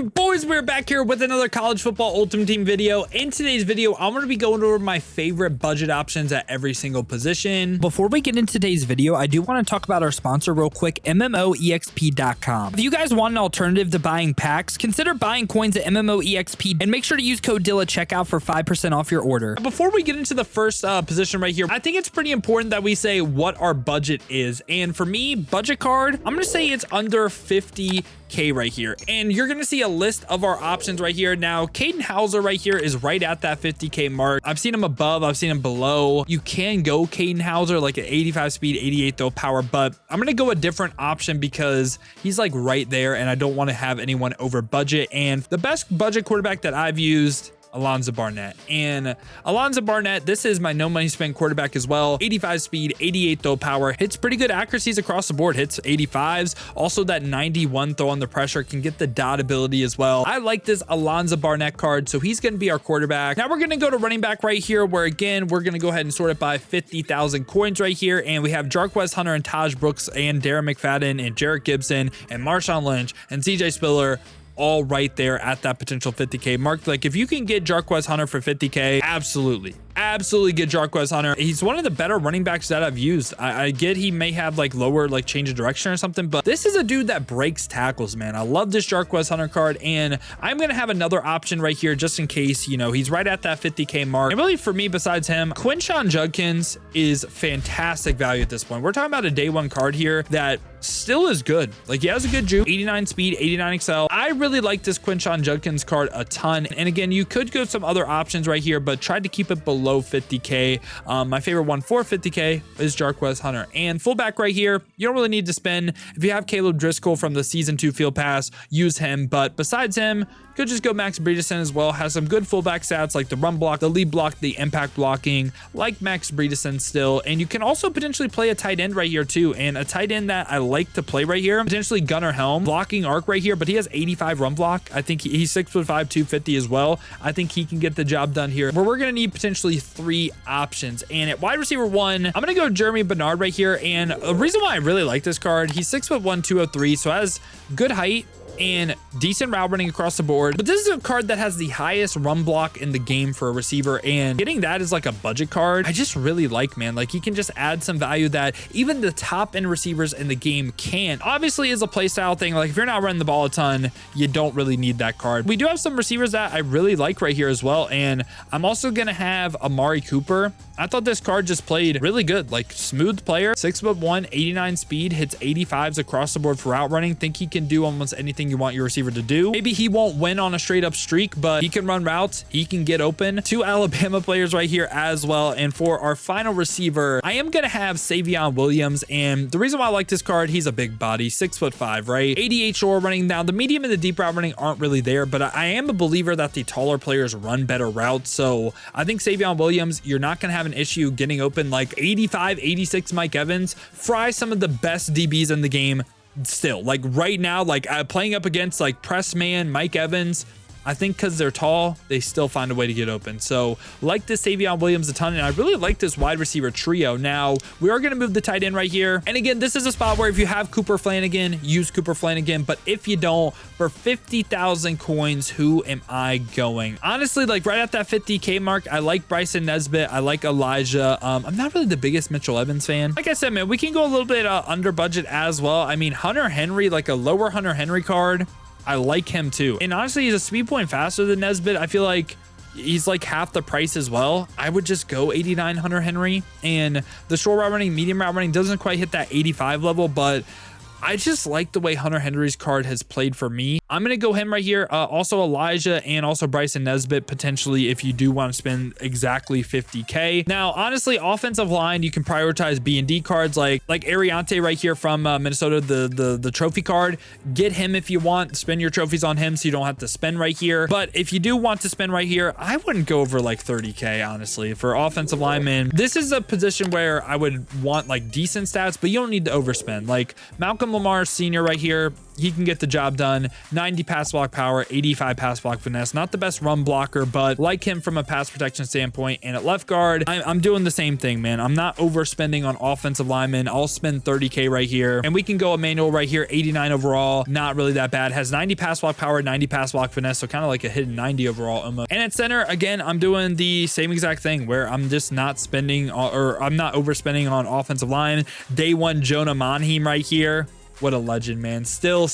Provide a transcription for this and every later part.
And boys, we're back here with another college football ultimate team video. In today's video, I'm going to be going over my favorite budget options at every single position. Before we get into today's video, I do want to talk about our sponsor real quick, MMOEXP.com. If you guys want an alternative to buying packs, consider buying coins at MMOEXP and make sure to use code DILL at checkout for 5% off your order. Before we get into the first position right here, I think it's pretty important that we say what our budget is. And for me, budget card, I'm going to say it's under 50K right here. And you're going to see a list of our options right here. Now, Kaden Hauser right here is right at that 50K mark. I've seen him above, I've seen him below. You can go Kaden Hauser like at 85 speed, 88 throw power, but I'm going to go a different option because he's like right there and I don't want to have anyone over budget. And the best budget quarterback that I've used, Alonzo Barnett. And Alonzo Barnett, this is my no money spent quarterback as well. 85 speed, 88 throw power, hits pretty good accuracies across the board, hits 85s. Also that 91 throw under pressure, can get the dot ability as well. I like this Alonzo Barnett card, so he's going to be our quarterback. Now we're going to go to running back right here, where again, we're going to go ahead and sort it by 50,000 coins right here. And we have Jarquez Hunter and Taj Brooks and Darren McFadden and Jarrett Gibson and Marshawn Lynch and CJ Spiller, all right there at that potential 50K mark. Like if you can get Jarquez Hunter for 50K, absolutely get Jarquez Hunter. He's one of the better running backs that I've used. I get he may have like lower like change of direction or something, but this is a dude that breaks tackles, man. I love this Jarquez Hunter card, and I'm gonna have another option right here just in case, you know, he's right at that 50K mark. And really for me, besides him, Quinshon Judkins is fantastic value at this point. We're talking about a day one card here that still is good. Like he has a good juke, 89 speed, 89 excel. I really like this Quinshon Judkins card a ton. And again, you could go some other options right here, but tried to keep it below 50K. My favorite one for 50K is Jarquez Hunter. And fullback right here, you don't really need to spend. If you have Caleb Driscoll from the season 2 field pass, use him. But besides him, could just go Max Bredesen as well. Has some good fullback stats like the run block, the lead block, the impact blocking, like Max Bredesen still. And you can also potentially play a tight end right here too. And a tight end that I like to play right here, potentially Gunnar Helm, blocking arc right here, but he has 85 run block. I think he's 6'5", 250 as well. I think he can get the job done here, where we're going to need potentially 3 options. And at wide receiver 1, I'm going to go Jeremy Bernard right here. And a reason why I really like this card, he's 6'1", 203, so has good height and decent route running across the board. But this is a card that has the highest run block in the game for a receiver, and getting that is like a budget card. I just really like, man, like he can just add some value that even the top end receivers in the game can't. Obviously is a play style thing. Like if you're not running the ball a ton, you don't really need that card. We do have some receivers that I really like right here as well. And I'm also going to have Amari Cooper. I thought this card just played really good, like smooth player, 6'1", 89 speed, hits 85s across the board for route running. Think he can do almost anything you want your receiver to do. Maybe he won't win on a straight up streak, but he can run routes. He can get open. 2 Alabama players right here as well. And for our final receiver, I am going to have Savion Williams. And the reason why I like this card, he's a big body, 6'5", right? 88 short running. Now the medium and the deep route running aren't really there, but I am a believer that the taller players run better routes. So I think Savion Williams, you're not going to have an issue getting open like 85, 86 Mike Evans. Fry some of the best DBs in the game still. Like right now, like playing up against like press man, Mike Evans, I think because they're tall, they still find a way to get open. So like this Savion Williams a ton, and I really like this wide receiver trio. Now we are going to move the tight end right here. And again, this is a spot where if you have Cooper Flanagan, use Cooper Flanagan. But if you don't, for 50,000 coins, who am I going? Honestly, like right at that 50K mark, I like Bryson Nesbitt. I like Elijah. I'm not really the biggest Mitchell Evans fan. Like I said, man, we can go a little bit under budget as well. I mean, Hunter Henry, like a lower Hunter Henry card, I like him too. And honestly, he's a speed point faster than Nesbitt. I feel like he's like half the price as well. I would just go 89 Hunter Henry. And the short route running, medium route running doesn't quite hit that 85 level, but I just like the way Hunter Henry's card has played for me. I'm going to go him right here. Also Elijah and also Bryson Nesbitt potentially if you do want to spend exactly 50K. Now, honestly, offensive line, you can prioritize B&D cards like Ariante right here from Minnesota, the trophy card. Get him if you want. Spend your trophies on him so you don't have to spend right here. But if you do want to spend right here, I wouldn't go over like 30K, honestly, for offensive linemen. This is a position where I would want like decent stats, but you don't need to overspend. Like Malcolm Lamar Sr. right here, he can get the job done. 90 pass block power, 85 pass block finesse. Not the best run blocker, but like him from a pass protection standpoint. And at left guard, I'm doing the same thing, man. I'm not overspending on offensive linemen. I'll spend 30K right here. And we can go Emmanuel right here, 89 overall. Not really that bad. Has 90 pass block power, 90 pass block finesse. So kind of like a hidden 90 overall almost. And at center, again, I'm doing the same exact thing where I'm just not spending or I'm not overspending on offensive line. Day one, Jonah Monheim right here. What a legend, man. Still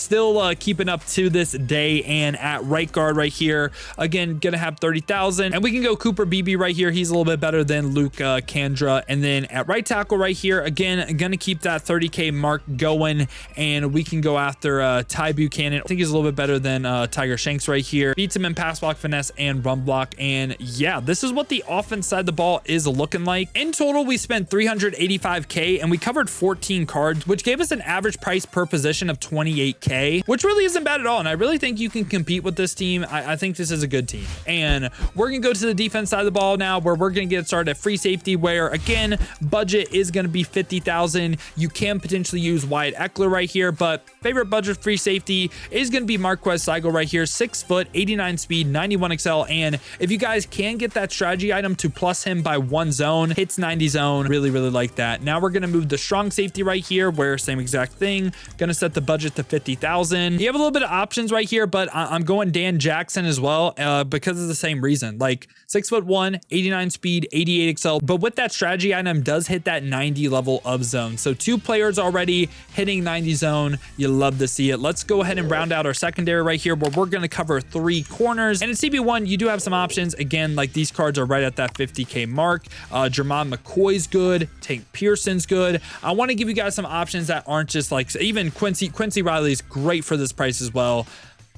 keeping up to this day. And at right guard right here, again, gonna have 30,000. And we can go Cooper Beebe right here. He's a little bit better than Luke Kandra. And then at right tackle right here, again, gonna keep that 30K mark going. And we can go after Ty Buchanan. I think he's a little bit better than Tiger Shanks right here. Beats him in pass block, finesse, and run block. And yeah, this is what the offense side of the ball is looking like. In total, we spent 385K and we covered 14 cards, which gave us an average price per position of 28K, which really isn't bad at all. And I really think you can compete with this team. I think this is a good team. And we're going to go to the defense side of the ball now, where we're going to get started at free safety, where again, budget is going to be 50,000. You can potentially use Wyatt Eckler right here, but favorite budget free safety is going to be Marquez Saigo right here. 6 foot, 89 speed, 91 XL. And if you guys can get that strategy item to plus him by 1 zone, hits 90 zone, really like that. Now we're going to move the strong safety right here, where same exact thing. Gonna set the budget to 50,000. You have a little bit of options right here, but I'm going Dan Jackson as well because of the same reason. Like 6'1", 89 speed, 88 XL. But with that strategy item, does hit that 90 level of zone. So 2 players already hitting 90 zone. You love to see it. Let's go ahead and round out our secondary right here, where we're gonna cover 3 corners. And in CB1, you do have some options. Again, like these cards are right at that 50K mark. Jermon McCoy's good. Tank Pearson's good. I want to give you guys some options that aren't just like, even Quincy Riley's great for this price as well.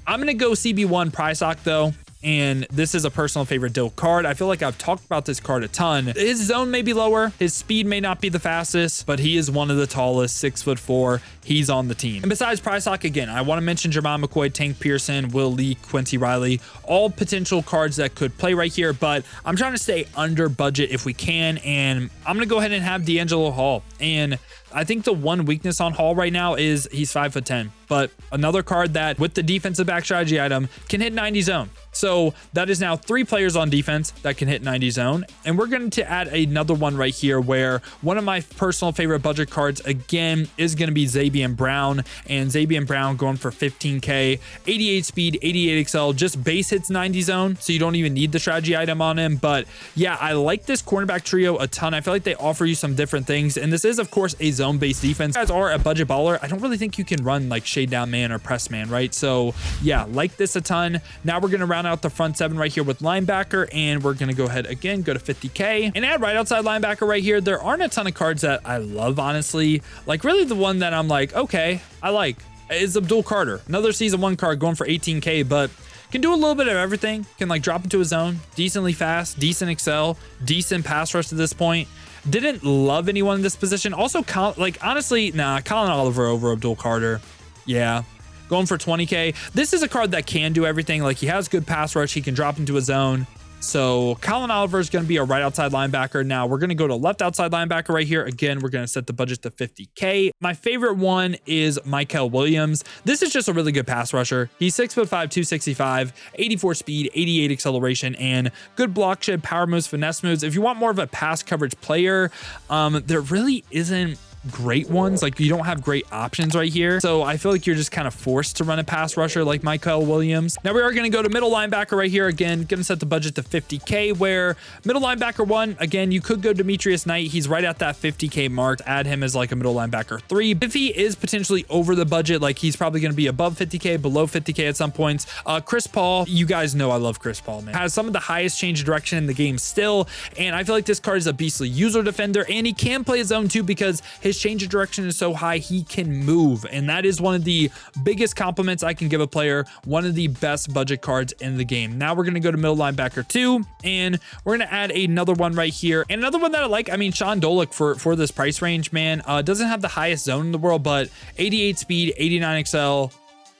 I'm gonna go CB1 Prysock though, and this is a personal favorite Dill card. I feel like I've talked about this card a ton. His zone may be lower, his speed may not be the fastest, but he is one of the tallest, 6'4". He's on the team. And besides Prysock, again, I want to mention Jermon McCoy, Tank Pearson, Will Lee, Quincy Riley, all potential cards that could play right here, but I'm trying to stay under budget if we can, and I'm gonna go ahead and have D'Angelo Hall. And I think the one weakness on Hall right now is he's 5'10", but another card that with the defensive back strategy item can hit 90 zone. So that is now 3 players on defense that can hit 90 zone. And we're going to add another one right here, where one of my personal favorite budget cards again is going to be Zabian Brown. And Zabian Brown going for 15K, 88 speed, 88 XL, just base hits 90 zone. So you don't even need the strategy item on him. But yeah, I like this cornerback trio a ton. I feel like they offer you some different things. And this is of course a zone-based defense. You guys are a budget baller. I don't really think you can run like shade down man or press man, right? So yeah, like this a ton. Now we're going to round out the front 7 right here with linebacker, and we're going to go ahead again, go to 50K and add right outside linebacker right here. There aren't a ton of cards that I love, honestly. Like really the one that I'm like, okay, I like is Abdul Carter. Another season 1 card going for 18K, but can do a little bit of everything. Can like drop into a zone, decently fast, decent excel, decent pass rush to this point. Didn't love anyone in this position. Also, like honestly, nah, Colin Oliver over Abdul Carter. Yeah. Going for 20K. This is a card that can do everything. Like he has good pass rush. He can drop into a zone. So Colin Oliver is going to be a right outside linebacker. Now we're going to go to left outside linebacker right here. Again, we're going to set the budget to 50K. My favorite one is Michael Williams. This is just a really good pass rusher. He's 6'5", 265, 84 speed, 88 acceleration, and good block shed, power moves, finesse moves. If you want more of a pass coverage player, there really isn't great ones. Like you don't have great options right here. So I feel like you're just kind of forced to run a pass rusher like Michael Williams. Now we are going to go to middle linebacker right here. Again, going to set the budget to 50K, where middle linebacker 1, again, you could go Demetrius Knight. He's right at that 50K mark. Add him as like a middle linebacker 3. If he is potentially over the budget, like he's probably going to be above 50K, below 50K at some points. Chris Paul, you guys know I love Chris Paul, man. Has some of the highest change of direction in the game still. And I feel like this card is a beastly user defender, and he can play his zone too because his change of direction is so high, he can move. And that is one of the biggest compliments I can give a player. One of the best budget cards in the game. Now we're going to go to middle linebacker 2, and we're going to add another one right here. And another one that I like, I mean, Sean Dolik for this price range, man, doesn't have the highest zone in the world, but 88 speed, 89 XL,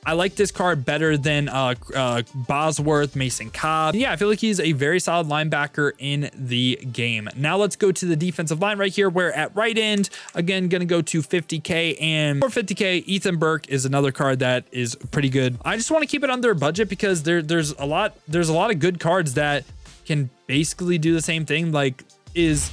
I like this card better than Bosworth, Mason Cobb. Yeah, I feel like he's a very solid linebacker in the game. Now let's go to the defensive line right here, where at right end, again, gonna go to 50K, and for 50K, Ethan Burke is another card that is pretty good. I just want to keep it under budget because there's a lot of good cards that can basically do the same thing. Like, is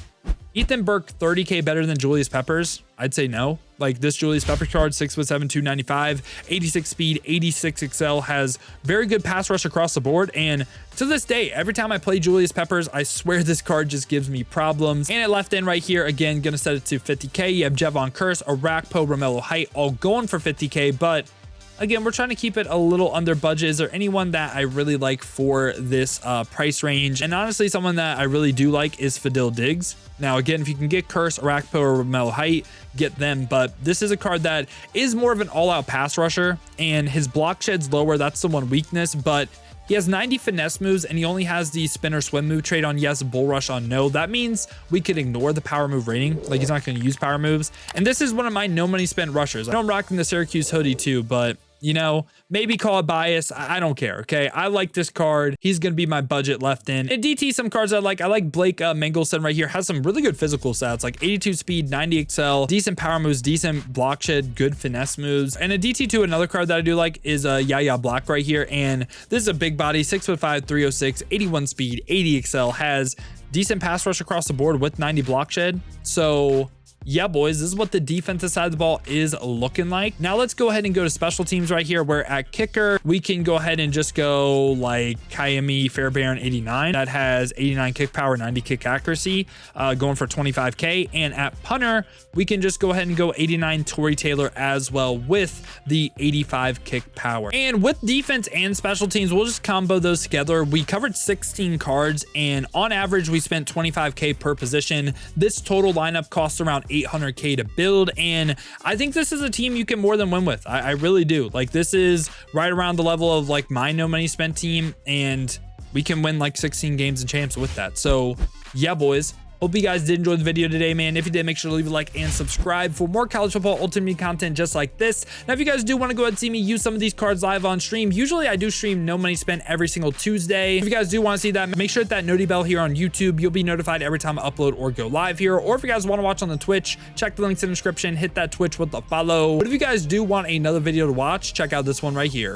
Ethan Burke 30K better than Julius Peppers? I'd say no. Like, this Julius Peppers card, 6'7", 295, 86 speed, 86 XL, has very good pass rush across the board. And to this day, every time I play Julius Peppers, I swear this card just gives me problems. And at left end right here, again, gonna set it to 50K. You have Javon Curse, Arakpo, Romello Height, all going for 50K, but again, we're trying to keep it a little under budget. Is there anyone that I really like for this price range? And honestly, someone that I really do like is Fadil Diggs. Now, again, if you can get Curse, Arakpo, or Romello Height, get them. But this is a card that is more of an all-out pass rusher, and his block shed's lower. That's the one weakness, but he has 90 finesse moves, and he only has the spin or swim move trait on yes, bull rush on no. That means we could ignore the power move rating. Like, he's not going to use power moves. And this is one of my no money spent rushers. I know I'm rocking the Syracuse hoodie too, but you know, maybe call it bias. I don't care. Okay. I like this card. He's going to be my budget left in. And DT, some cards I like Blake Mengelson right here, has some really good physical stats, like 82 speed, 90 XL, decent power moves, decent block shed, good finesse moves. And a DT2, another card that I do like is Yaya Black right here. And this is a big body, 6'5", 306, 81 speed, 80 XL, has decent pass rush across the board with 90 block shed. So yeah, boys, this is what the defensive side of the ball is looking like. Now let's go ahead and go to special teams right here, where at kicker, we can go ahead and just go like Kyemi Fairbairn 89. That has 89 kick power, 90 kick accuracy, going for 25K. And at punter, we can just go ahead and go 89 Tory Taylor as well with the 85 kick power. And with defense and special teams, we'll just combo those together. We covered 16 cards, and on average, we spent 25K per position. This total lineup costs around 800K to build, and I think this is a team you can more than win with. I really do. Like, this is right around the level of like my no money spent team, and we can win like 16 games and champs with that. So yeah, boys, hope you guys did enjoy the video today, man. If you did, make sure to leave a like and subscribe for more college football ultimate content just like this. Now, if you guys do want to go ahead and see me use some of these cards live on stream, usually I do stream No Money Spent every single Tuesday. If you guys do want to see that, make sure to hit that noti bell here on YouTube. You'll be notified every time I upload or go live here. Or if you guys want to watch on the Twitch, check the links in the description, hit that Twitch with the follow. But if you guys do want another video to watch, check out this one right here.